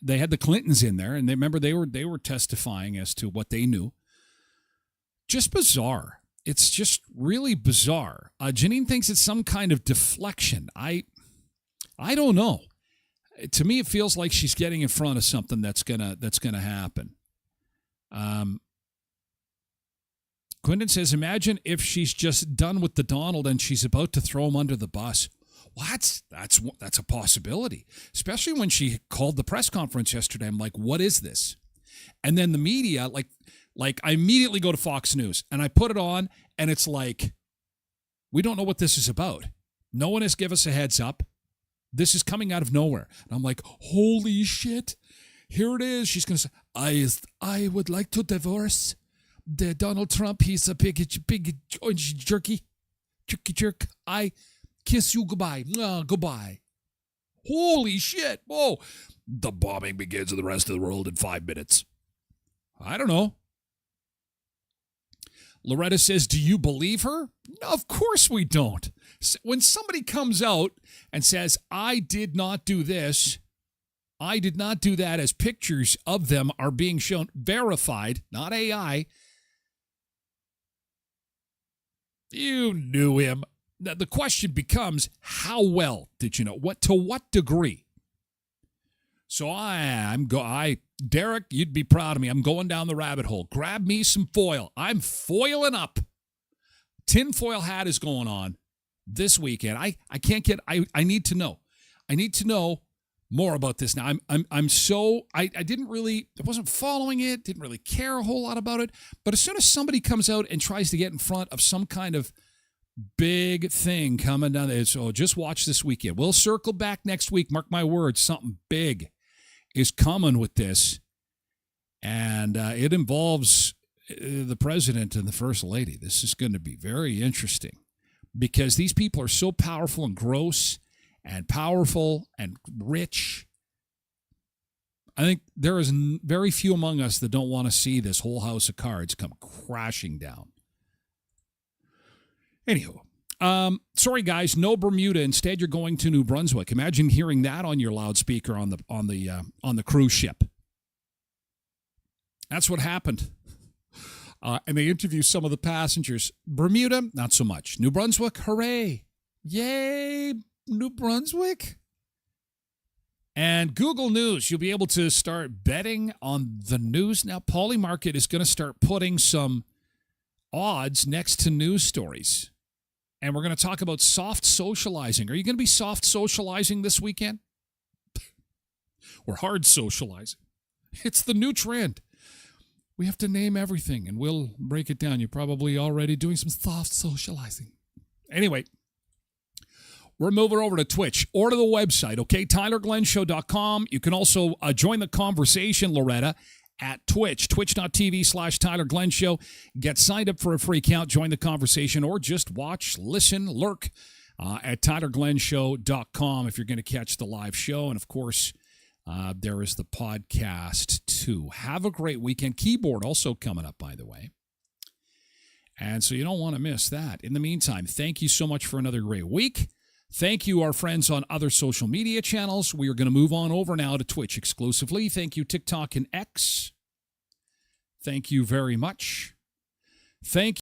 They had the Clintons in there, and they were testifying as to what they knew. Just bizarre. It's just really bizarre. Janine thinks it's some kind of deflection. I don't know. To me, it feels like she's getting in front of something that's gonna happen. Quinton says, imagine if she's just done with the Donald and she's about to throw him under the bus. Well, that's a possibility, especially when she called the press conference yesterday. I'm like, what is this? And then the media, like I immediately go to Fox News and I put it on and it's like, we don't know what this is about. No one has given us a heads up. This is coming out of nowhere. And I'm like, holy shit. Here it is. She's going to say, I would like to divorce the Donald Trump. He's a big jerky jerk. I kiss you goodbye. Goodbye. Holy shit. Whoa. The bombing begins in the rest of the world in 5 minutes. I don't know. Loretta says, do you believe her? No, of course we don't. When somebody comes out and says, I did not do this, I did not do that, as pictures of them are being shown, verified, not AI, you knew him. The question becomes, how well did you know? To what degree? So Derek, you'd be proud of me. I'm going down the rabbit hole. Grab me some foil. I'm foiling up. Tinfoil hat is going on this weekend. I can't get, I need to know. I need to know more about this now. I wasn't following it, didn't really care a whole lot about it. But as soon as somebody comes out and tries to get in front of some kind of big thing coming down there, so just watch this weekend. We'll circle back next week. Mark my words, something big is coming with this. And it involves the president and the first lady. This is going to be very interesting because these people are so powerful and gross and powerful and rich. I think there is very few among us that don't want to see this whole house of cards come crashing down. Anywho, sorry guys, no Bermuda. Instead, you're going to New Brunswick. Imagine hearing that on your loudspeaker on the cruise ship. That's what happened. And they interview some of the passengers. Bermuda, not so much. New Brunswick, hooray. Yay, New Brunswick. And Google News, you'll be able to start betting on the news. Now, Polymarket is going to start putting some odds next to news stories. And we're going to talk about soft socializing. Are you going to be soft socializing this weekend? Or hard socializing? It's the new trend. We have to name everything, and we'll break it down. You're probably already doing some soft socializing. Anyway, we're moving over to Twitch or to the website, okay? TylerGlenShow.com. You can also join the conversation, Loretta, at Twitch, twitch.tv/TylerGlenShow. Get signed up for a free account, join the conversation, or just watch, listen, lurk at TylerGlenShow.com if you're going to catch the live show. And, of course, there is the podcast, too. Have a great weekend. Keyboard also coming up, by the way. And so you don't want to miss that. In the meantime, thank you so much for another great week. Thank you, our friends on other social media channels. We are going to move on over now to Twitch exclusively. Thank you, TikTok and X. Thank you very much. Thank you.